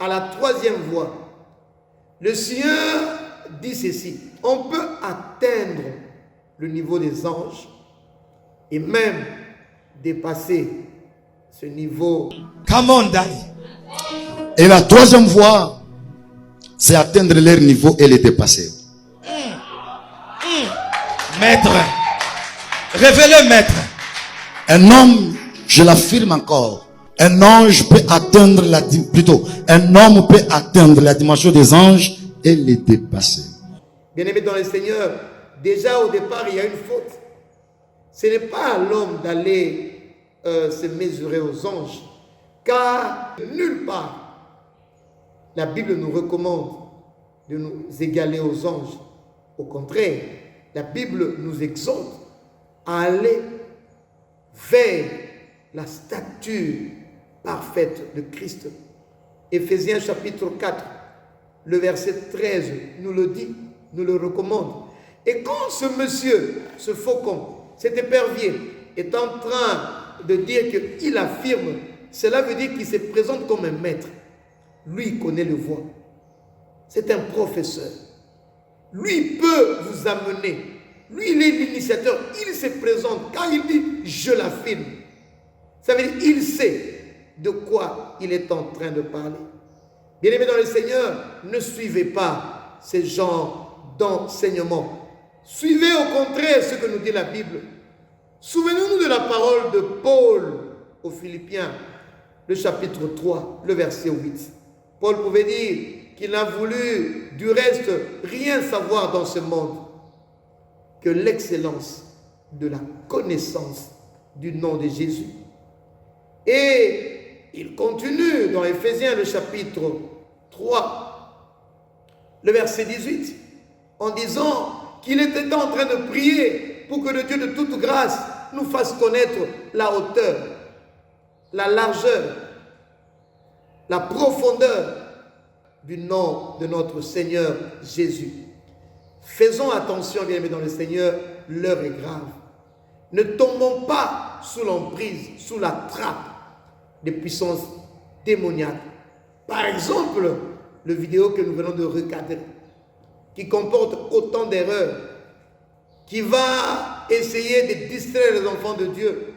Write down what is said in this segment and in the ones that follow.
à la troisième voie, le Seigneur dit ceci: on peut atteindre le niveau des anges et même dépasser ce niveau. Come on, Daddy. Et la troisième voie, c'est atteindre leur niveau et les dépasser. Maître. Révélez, maître. Un homme, je l'affirme encore, un ange peut atteindre un homme peut atteindre la dimension des anges et les dépasser. Bien-aimés dans le Seigneur, déjà au départ, il y a une faute. Ce n'est pas à l'homme d'aller se mesurer aux anges, car nulle part la Bible nous recommande de nous égaler aux anges. Au contraire, la Bible nous exhorte à aller vers la stature parfaite de Christ. Éphésiens chapitre 4, le verset 13 nous le dit, nous le recommande. Et quand ce monsieur, ce faucon, cet épervier est en train de dire qu'il affirme, cela veut dire qu'il se présente comme un maître. Lui connaît le voie. C'est un professeur. Lui peut vous amener. Lui, il est l'initiateur. Il se présente. Quand il dit « je l'affirme », ça veut dire qu'il sait de quoi il est en train de parler. Bien-aimés dans le Seigneur, ne suivez pas ces genres d'enseignement. Suivez au contraire ce que nous dit la Bible. Souvenons-nous de la parole de Paul aux Philippiens, le chapitre 3, le verset 8. Paul pouvait dire qu'il n'a voulu du reste rien savoir dans ce monde que l'excellence de la connaissance du nom de Jésus. Et il continue dans Éphésiens le chapitre 3, le verset 18, en disant qu'il était en train de prier pour que le Dieu de toute grâce nous fasse connaître la hauteur, la largeur, la profondeur du nom de notre Seigneur Jésus. Faisons attention, bien aimés dans le Seigneur, l'heure est grave. Ne tombons pas sous l'emprise, sous la trappe des puissances démoniaques. Par exemple, le vidéo que nous venons de regarder, qui comporte autant d'erreurs, qui va essayer de distraire les enfants de Dieu.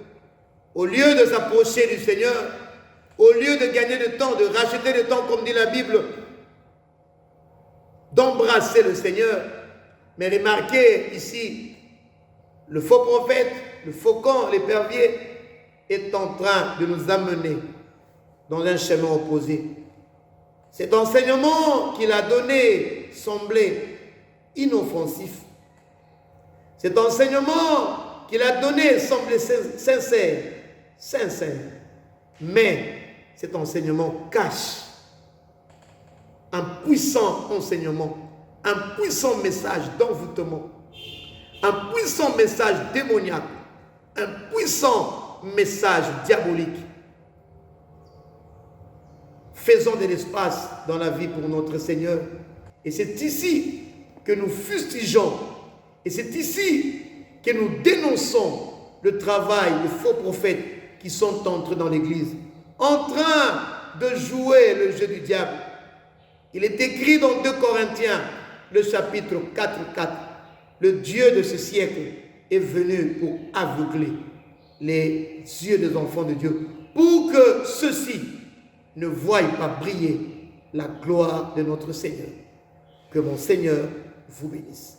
Au lieu de s'approcher du Seigneur, au lieu de gagner du temps, de racheter du temps, comme dit la Bible, d'embrasser le Seigneur. Mais remarquez ici, le faux prophète, le faucon, l'épervier, est en train de nous amener dans un chemin opposé. Cet enseignement qu'il a donné semblait inoffensif. Cet enseignement qu'il a donné semblait sincère. Mais cet enseignement cache un puissant enseignement, un puissant message d'envoûtement, un puissant message démoniaque, un puissant message diabolique. Faisons de l'espace dans la vie pour notre Seigneur. Et c'est ici que nous fustigeons, et c'est ici que nous dénonçons le travail des faux prophètes qui sont entrés dans l'église, en train de jouer le jeu du diable. Il est écrit dans 2 Corinthiens, le chapitre 4, le Dieu de ce siècle est venu pour aveugler les yeux des enfants de Dieu, pour que ceux-ci ne voient pas briller la gloire de notre Seigneur. Que mon Seigneur vous bénisse.